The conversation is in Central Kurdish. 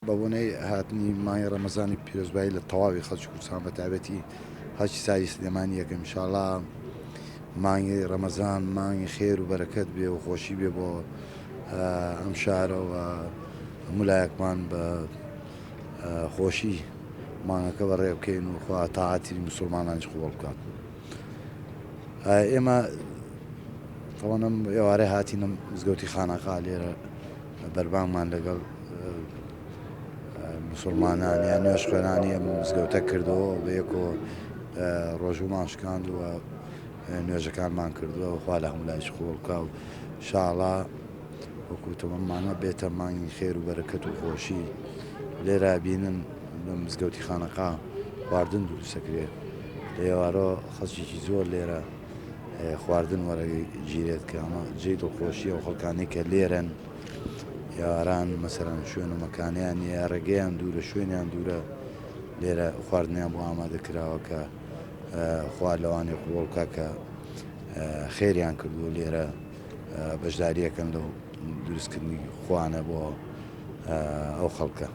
بەبوونەی هاتنی مانگی ڕەمەزانی پیرۆزبایی لە تەواوی خەڵکی کوردستان بە تایبەتی هەچی ساری سلێمانی یەکەم ئینشاڵڵا مانگی ڕەمەزان مانگی خێر و بەرەکەت بێ و خۆشی بێ بۆ ئەم شارەوە مولایەکمان بە خۆشی مانگەکە بەڕێ بکەین و خوا تاعاتی موسڵمانانش قبوڵ بکات. ئێمە تەوەنم ئێوارەی هاتینە مزگەوتی خانەقا لێرە بەربانگمان لەگەڵ مسلمانان یان نوێژ خوێنانی ئەم مزگەوتە کردەوە بە یەکۆ ڕۆژومان شکاندووە نوێژەکانمان کردووە و خوا لە هەموو لایش قبوڵ بکا و ئینشاڵڵا وەکوتەمەمانە بێتە مانگی خێر و بەرەکەت و خۆشی لێرە بینن لە مزگەوتی خانەقا خواردن دروستەکرێت لە ئێوارە خەڵکێکی زۆر لێرە خواردن وەرەگیرێت کە ئەمە جێی دڵخۆشیە و خەڵکانی کە لێرەن یاواران مەسەرەن شوێن و مەکانیان یا ڕێگەیان دوورە شوێنیان دوورە لێرە خواردنیان بۆ ئامادەکراوە کە خوا لەوانێ قبوڵ بکا کە خێریان کردووە لێرە بەشداریەکەن لەو دروستکردنی خوانە بۆ ئەو خەڵکە.